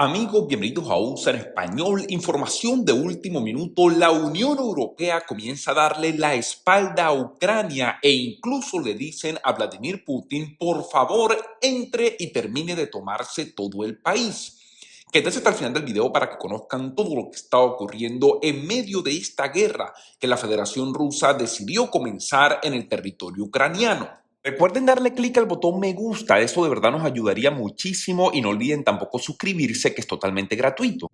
Amigos, bienvenidos a USA en Español. Información de último minuto. La Unión Europea comienza a darle la espalda a Ucrania e incluso le dicen a Vladimir Putin, por favor, entre y termine de tomarse todo el país. Quédense hasta el final del video para que conozcan todo lo que está ocurriendo en medio de esta guerra que la Federación Rusa decidió comenzar en el territorio ucraniano. Recuerden darle clic al botón me gusta, eso de verdad nos ayudaría muchísimo y no olviden tampoco suscribirse, que es totalmente gratuito.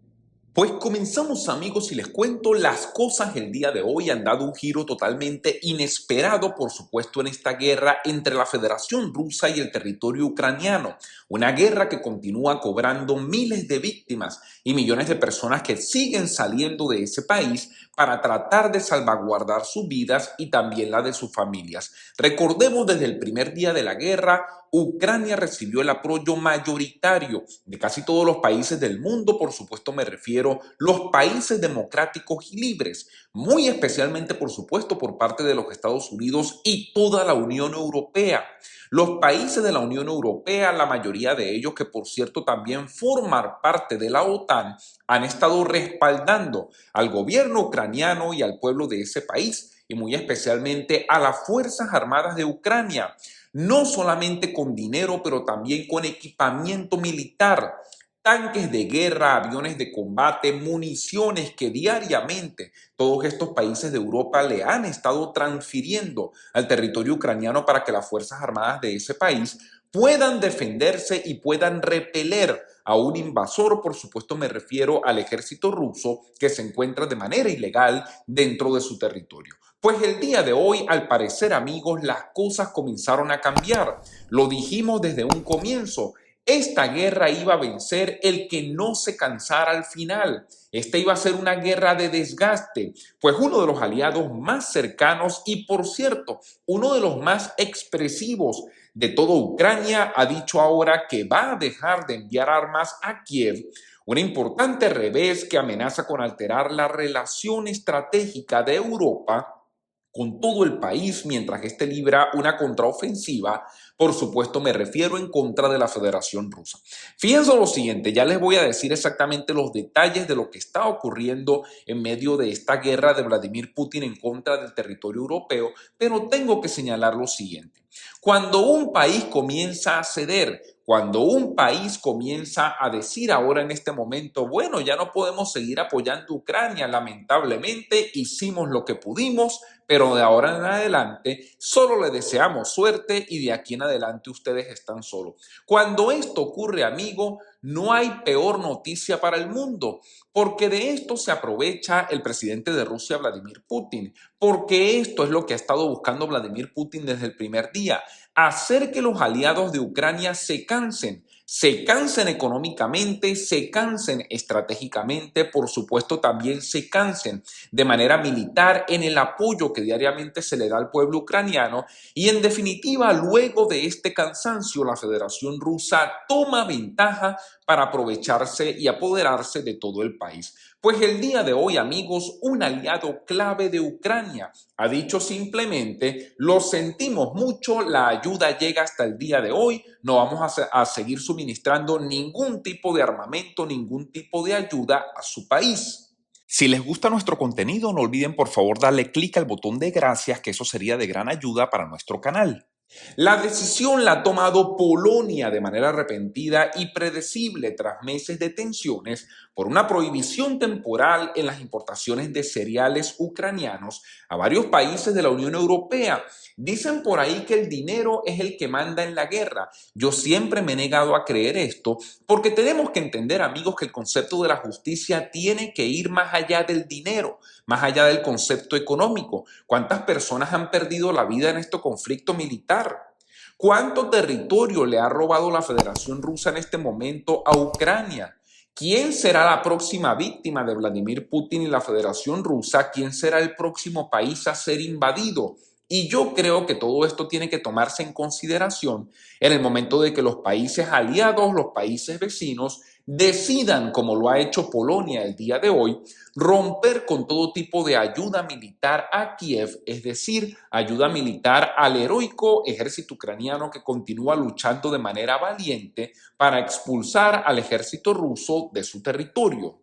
Pues comenzamos, amigos, y les cuento, las cosas el día de hoy han dado un giro totalmente inesperado, por supuesto, en esta guerra entre la Federación Rusa y el territorio ucraniano. Una guerra que continúa cobrando miles de víctimas y millones de personas que siguen saliendo de ese país para tratar de salvaguardar sus vidas y también la de sus familias. Recordemos, desde el primer día de la guerra, Ucrania recibió el apoyo mayoritario de casi todos los países del mundo, por supuesto me refiero los países democráticos y libres, muy especialmente por supuesto por parte de los Estados Unidos y toda la Unión Europea. Los países de la Unión Europea, la mayoría de ellos que por cierto también forman parte de la OTAN, han estado respaldando al gobierno ucraniano y al pueblo de ese país y muy especialmente a las Fuerzas Armadas de Ucrania. No solamente con dinero, pero también con equipamiento militar, tanques de guerra, aviones de combate, municiones que diariamente todos estos países de Europa le han estado transfiriendo al territorio ucraniano para que las Fuerzas Armadas de ese país puedan defenderse y puedan repeler a un invasor. Por supuesto me refiero al ejército ruso que se encuentra de manera ilegal dentro de su territorio. Pues el día de hoy, al parecer, amigos, las cosas comenzaron a cambiar. Lo dijimos desde un comienzo. Esta guerra iba a vencer el que no se cansara al final. Esta iba a ser una guerra de desgaste, pues uno de los aliados más cercanos y, por cierto, uno de los más expresivos de toda Ucrania ha dicho ahora que va a dejar de enviar armas a Kiev. Un importante revés que amenaza con alterar la relación estratégica de Europa con todo el país mientras este libra una contraofensiva. Por supuesto me refiero en contra de la Federación Rusa. Fíjense lo siguiente, ya les voy a decir exactamente los detalles de lo que está ocurriendo en medio de esta guerra de Vladimir Putin en contra del territorio europeo, pero tengo que señalar lo siguiente. Cuando un país comienza a ceder, cuando un país comienza a decir ahora en este momento, bueno, ya no podemos seguir apoyando a Ucrania, lamentablemente hicimos lo que pudimos, pero de ahora en adelante solo le deseamos suerte y de aquí en adelante ustedes están solos. Cuando esto ocurre, amigo, no hay peor noticia para el mundo, porque de esto se aprovecha el presidente de Rusia, Vladimir Putin, porque esto es lo que ha estado buscando Vladimir Putin desde el primer día, hacer que los aliados de Ucrania se cansen económicamente, se cansen estratégicamente, por supuesto también se cansen de manera militar en el apoyo que diariamente se le da al pueblo ucraniano y en definitiva luego de este cansancio la Federación Rusa toma ventaja para aprovecharse y apoderarse de todo el país. Pues el día de hoy, amigos, un aliado clave de Ucrania ha dicho simplemente, lo sentimos mucho, la ayuda llega hasta el día de hoy, no vamos a seguir suministrando ningún tipo de armamento, ningún tipo de ayuda a su país. Si les gusta nuestro contenido, no olviden por favor darle clic al botón de gracias, que eso sería de gran ayuda para nuestro canal. La decisión la ha tomado Polonia de manera repentina y predecible tras meses de tensiones por una prohibición temporal en las importaciones de cereales ucranianos a varios países de la Unión Europea. Dicen por ahí que el dinero es el que manda en la guerra. Yo siempre me he negado a creer esto porque tenemos que entender, amigos, que el concepto de la justicia tiene que ir más allá del dinero, más allá del concepto económico. ¿Cuántas personas han perdido la vida en este conflicto militar? ¿Cuánto territorio le ha robado la Federación Rusa en este momento a Ucrania? ¿Quién será la próxima víctima de Vladimir Putin y la Federación Rusa? ¿Quién será el próximo país a ser invadido? Y yo creo que todo esto tiene que tomarse en consideración en el momento de que los países aliados, los países vecinos, decidan, como lo ha hecho Polonia el día de hoy, romper con todo tipo de ayuda militar a Kiev, es decir, ayuda militar al heroico ejército ucraniano que continúa luchando de manera valiente para expulsar al ejército ruso de su territorio.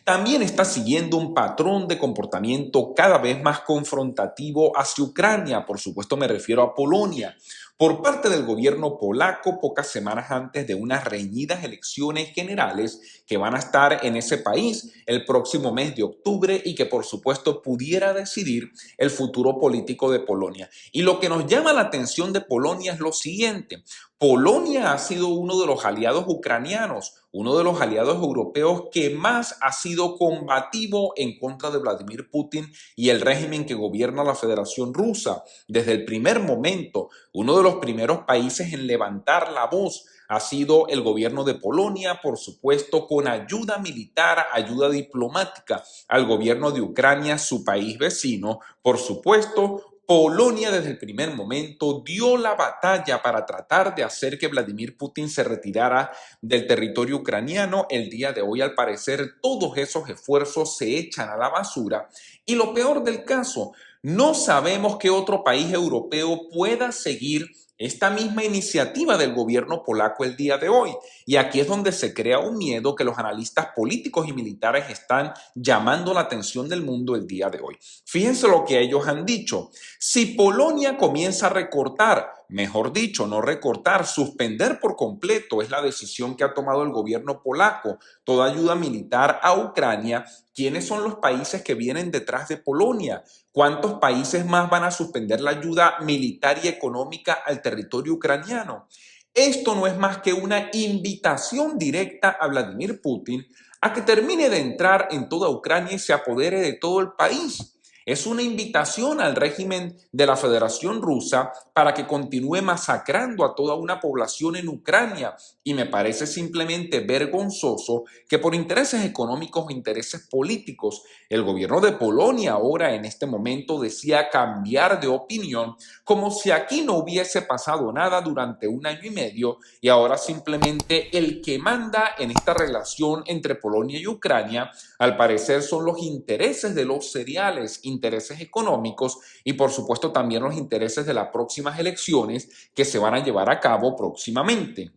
También está siguiendo un patrón de comportamiento cada vez más confrontativo hacia Ucrania, por supuesto me refiero a Polonia, por parte del gobierno polaco pocas semanas antes de unas reñidas elecciones generales que van a estar en ese país el próximo mes de octubre y que por supuesto pudiera decidir el futuro político de Polonia. Y lo que nos llama la atención de Polonia es lo siguiente: Polonia ha sido uno de los aliados ucranianos, uno de los aliados europeos que más ha sido combativo en contra de Vladimir Putin y el régimen que gobierna la Federación Rusa. Desde el primer momento, uno de los primeros países en levantar la voz ha sido el gobierno de Polonia, por supuesto, con ayuda militar, ayuda diplomática al gobierno de Ucrania, su país vecino, por supuesto. Polonia desde el primer momento dio la batalla para tratar de hacer que Vladimir Putin se retirara del territorio ucraniano. El día de hoy, al parecer, todos esos esfuerzos se echan a la basura. Y lo peor del caso, no sabemos qué otro país europeo pueda seguir esta misma iniciativa del gobierno polaco el día de hoy. Y aquí es donde se crea un miedo que los analistas políticos y militares están llamando la atención del mundo el día de hoy. Fíjense lo que ellos han dicho. Si Polonia comienza a recortar, mejor dicho, no recortar, suspender por completo, es la decisión que ha tomado el gobierno polaco, toda ayuda militar a Ucrania, ¿quiénes son los países que vienen detrás de Polonia? ¿Cuántos países más van a suspender la ayuda militar y económica al territorio ucraniano? Esto no es más que una invitación directa a Vladimir Putin a que termine de entrar en toda Ucrania y se apodere de todo el país. Es una invitación al régimen de la Federación Rusa para que continúe masacrando a toda una población en Ucrania. Y me parece simplemente vergonzoso que por intereses económicos o intereses políticos, el gobierno de Polonia ahora en este momento decía cambiar de opinión, como si aquí no hubiese pasado nada durante un año y medio y ahora simplemente el que manda en esta relación entre Polonia y Ucrania, al parecer son los intereses de los cereales, intereses económicos y por supuesto también los intereses de las próximas elecciones que se van a llevar a cabo próximamente.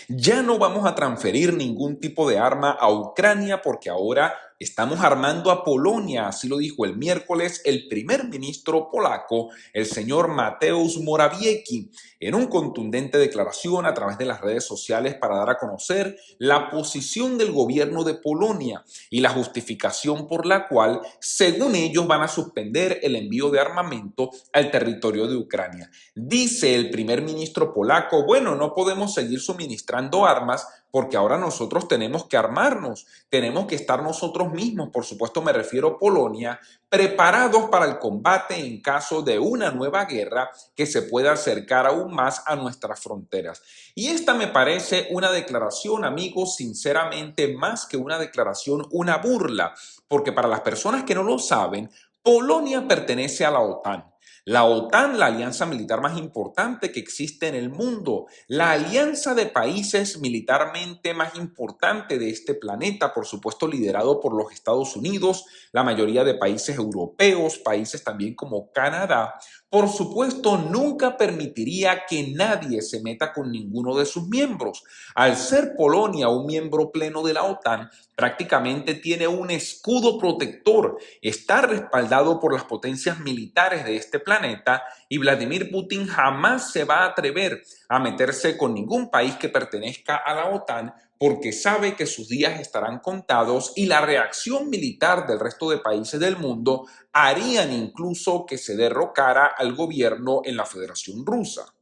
Ya no vamos a transferir ningún tipo de arma a Ucrania porque ahora estamos armando a Polonia, así lo dijo el miércoles el primer ministro polaco, el señor Mateusz Morawiecki, en una contundente declaración a través de las redes sociales para dar a conocer la posición del gobierno de Polonia y la justificación por la cual, según ellos, van a suspender el envío de armamento al territorio de Ucrania. Dice el primer ministro polaco, bueno, no podemos seguir suministrando armas porque ahora nosotros tenemos que armarnos, tenemos que estar nosotros mismos, por supuesto me refiero a Polonia, preparados para el combate en caso de una nueva guerra que se pueda acercar aún más a nuestras fronteras. Y esta me parece una declaración, amigos, sinceramente más que una declaración, una burla, porque para las personas que no lo saben, Polonia pertenece a la OTAN. La OTAN, la alianza militar más importante que existe en el mundo, la alianza de países militarmente más importante de este planeta, por supuesto liderado por los Estados Unidos, la mayoría de países europeos, países también como Canadá, por supuesto nunca permitiría que nadie se meta con ninguno de sus miembros. Al ser Polonia un miembro pleno de la OTAN, prácticamente tiene un escudo protector, está respaldado por las potencias militares de este planeta y Vladimir Putin jamás se va a atrever a meterse con ningún país que pertenezca a la OTAN porque sabe que sus días estarán contados y la reacción militar del resto de países del mundo harían incluso que se derrocara al gobierno en la Federación Rusa.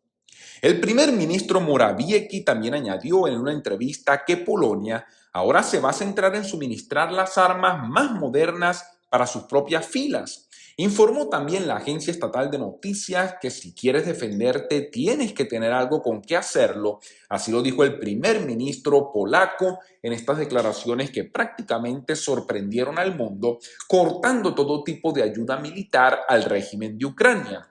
El primer ministro Morawiecki también añadió en una entrevista que Polonia ahora se va a centrar en suministrar las armas más modernas para sus propias filas. Informó también la agencia estatal de noticias que si quieres defenderte tienes que tener algo con qué hacerlo. Así lo dijo el primer ministro polaco en estas declaraciones que prácticamente sorprendieron al mundo, cortando todo tipo de ayuda militar al régimen de Ucrania.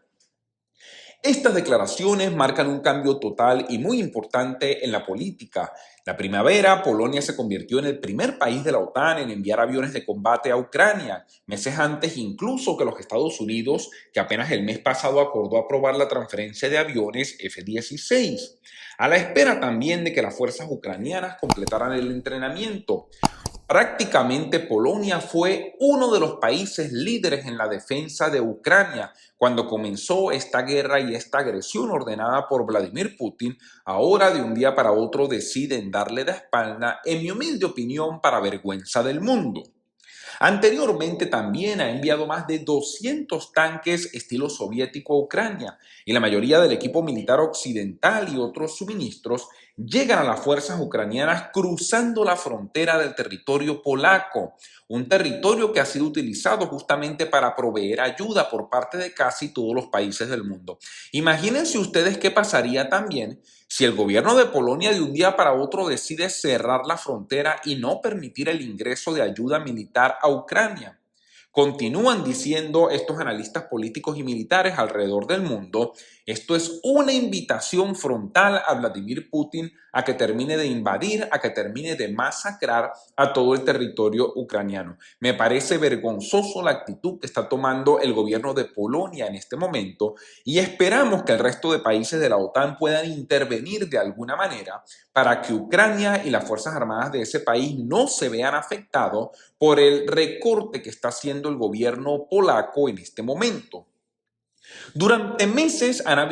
Estas declaraciones marcan un cambio total y muy importante en la política. La primavera, Polonia se convirtió en el primer país de la OTAN en enviar aviones de combate a Ucrania, meses antes incluso que los Estados Unidos, que apenas el mes pasado acordó aprobar la transferencia de aviones F-16, a la espera también de que las fuerzas ucranianas completaran el entrenamiento. Prácticamente Polonia fue uno de los países líderes en la defensa de Ucrania cuando comenzó esta guerra y esta agresión ordenada por Vladimir Putin. Ahora de un día para otro deciden darle la espalda, en mi humilde opinión, para vergüenza del mundo. Anteriormente también ha enviado más de 200 tanques estilo soviético a Ucrania y la mayoría del equipo militar occidental y otros suministros llegan a las fuerzas ucranianas cruzando la frontera del territorio polaco, un territorio que ha sido utilizado justamente para proveer ayuda por parte de casi todos los países del mundo. Imagínense ustedes qué pasaría también si el gobierno de Polonia de un día para otro decide cerrar la frontera y no permitir el ingreso de ayuda militar a Ucrania. Continúan diciendo estos analistas políticos y militares alrededor del mundo, esto es una invitación frontal a Vladimir Putin a que termine de invadir, a que termine de masacrar a todo el territorio ucraniano. Me parece vergonzoso la actitud que está tomando el gobierno de Polonia en este momento y esperamos que el resto de países de la OTAN puedan intervenir de alguna manera para que Ucrania y las Fuerzas Armadas de ese país no se vean afectados por el recorte que está haciendo el gobierno polaco en este momento. Durante meses han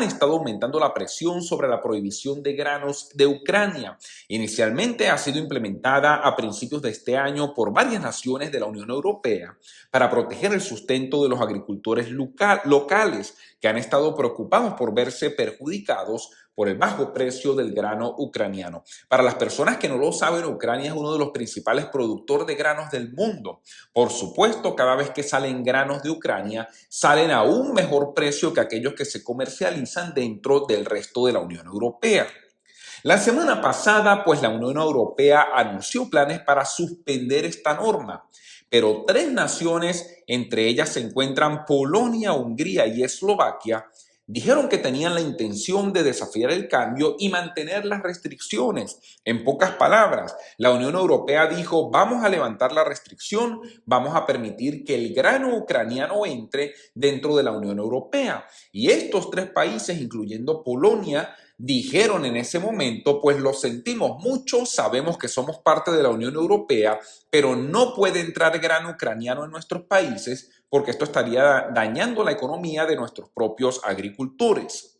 estado aumentando la presión sobre la prohibición de granos de Ucrania. Inicialmente ha sido implementada a principios de este año por varias naciones de la Unión Europea para proteger el sustento de los agricultores locales que han estado preocupados por verse perjudicados por el bajo precio del grano ucraniano. Para las personas que no lo saben, Ucrania es uno de los principales productores de granos del mundo. Por supuesto, cada vez que salen granos de Ucrania, salen a un mejor precio que aquellos que se comercializan dentro del resto de la Unión Europea. La semana pasada, pues la Unión Europea anunció planes para suspender esta norma, pero tres naciones, entre ellas se encuentran Polonia, Hungría y Eslovaquia, dijeron que tenían la intención de desafiar el cambio y mantener las restricciones. En pocas palabras, la Unión Europea dijo, vamos a levantar la restricción, vamos a permitir que el grano ucraniano entre dentro de la Unión Europea. Y estos tres países, incluyendo Polonia, dijeron en ese momento, pues lo sentimos mucho, sabemos que somos parte de la Unión Europea, pero no puede entrar grano ucraniano en nuestros países porque esto estaría dañando la economía de nuestros propios agricultores.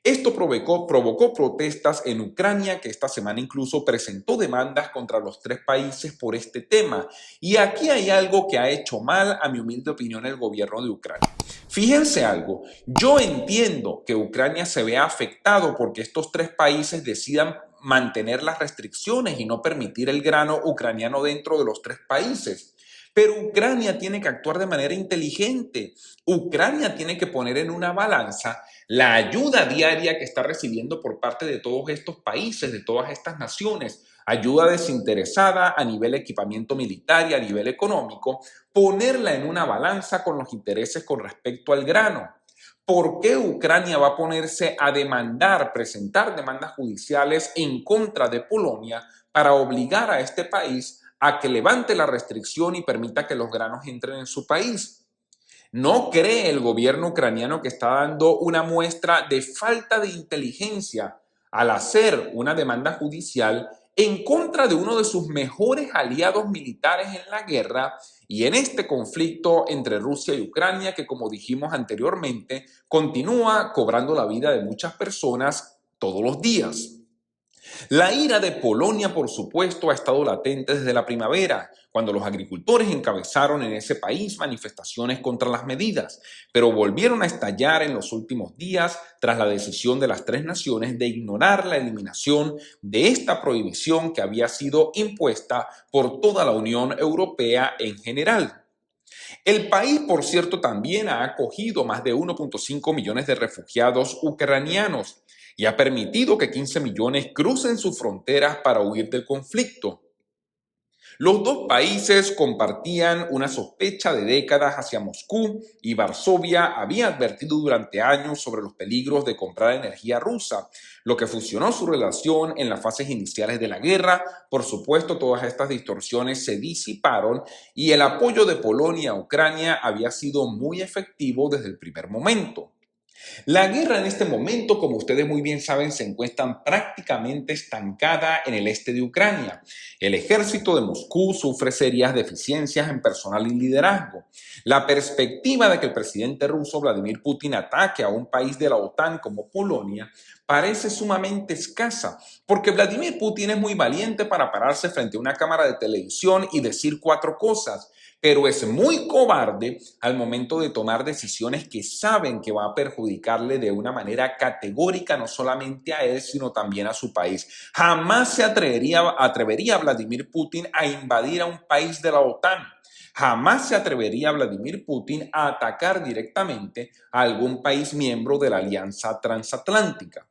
Esto provocó protestas en Ucrania, que esta semana incluso presentó demandas contra los tres países por este tema. Y aquí hay algo que ha hecho mal, a mi humilde opinión, el gobierno de Ucrania. Fíjense algo, yo entiendo que Ucrania se vea afectado porque estos tres países decidan mantener las restricciones y no permitir el grano ucraniano dentro de los tres países. Pero Ucrania tiene que actuar de manera inteligente. Ucrania tiene que poner en una balanza la ayuda diaria que está recibiendo por parte de todos estos países, de todas estas naciones, ayuda desinteresada a nivel equipamiento militar y a nivel económico, ponerla en una balanza con los intereses con respecto al grano. ¿Por qué Ucrania va a ponerse a presentar demandas judiciales en contra de Polonia para obligar a este país a que levante la restricción y permita que los granos entren en su país? ¿No cree el gobierno ucraniano que está dando una muestra de falta de inteligencia al hacer una demanda judicial en contra de uno de sus mejores aliados militares en la guerra y en este conflicto entre Rusia y Ucrania que, como dijimos anteriormente, continúa cobrando la vida de muchas personas todos los días? La ira de Polonia, por supuesto, ha estado latente desde la primavera, cuando los agricultores encabezaron en ese país manifestaciones contra las medidas, pero volvieron a estallar en los últimos días tras la decisión de las tres naciones de ignorar la eliminación de esta prohibición que había sido impuesta por toda la Unión Europea en general. El país, por cierto, también ha acogido más de 1.5 millones de refugiados ucranianos y ha permitido que 15 millones crucen sus fronteras para huir del conflicto. Los dos países compartían una sospecha de décadas hacia Moscú y Varsovia había advertido durante años sobre los peligros de comprar energía rusa, lo que fusionó su relación en las fases iniciales de la guerra. Por supuesto, todas estas distorsiones se disiparon y el apoyo de Polonia a Ucrania había sido muy efectivo desde el primer momento. La guerra en este momento, como ustedes muy bien saben, se encuentra prácticamente estancada en el este de Ucrania. El ejército de Moscú sufre serias deficiencias en personal y liderazgo. La perspectiva de que el presidente ruso Vladimir Putin ataque a un país de la OTAN como Polonia parece sumamente escasa, porque Vladimir Putin es muy valiente para pararse frente a una cámara de televisión y decir cuatro cosas, pero es muy cobarde al momento de tomar decisiones que saben que va a perjudicarle de una manera categórica no solamente a él, sino también a su país. Jamás se atrevería Vladimir Putin a invadir a un país de la OTAN. Jamás se atrevería Vladimir Putin a atacar directamente a algún país miembro de la Alianza Transatlántica.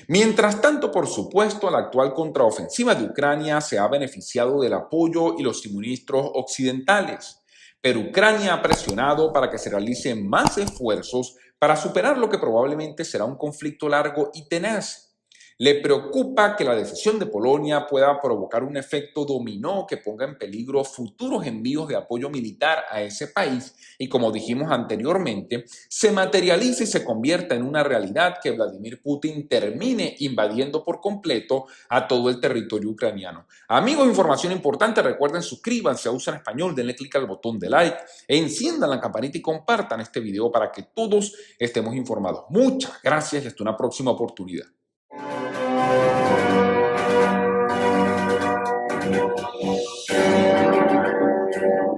Mientras tanto, por supuesto, la actual contraofensiva de Ucrania se ha beneficiado del apoyo y los suministros occidentales, pero Ucrania ha presionado para que se realicen más esfuerzos para superar lo que probablemente será un conflicto largo y tenaz. Le preocupa que la decisión de Polonia pueda provocar un efecto dominó que ponga en peligro futuros envíos de apoyo militar a ese país y, como dijimos anteriormente, se materialice y se convierta en una realidad que Vladimir Putin termine invadiendo por completo a todo el territorio ucraniano. Amigos, información importante, recuerden suscríbanse a USA en Español, denle clic al botón de like, enciendan la campanita y compartan este video para que todos estemos informados. Muchas gracias y hasta una próxima oportunidad.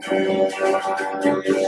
Thank you.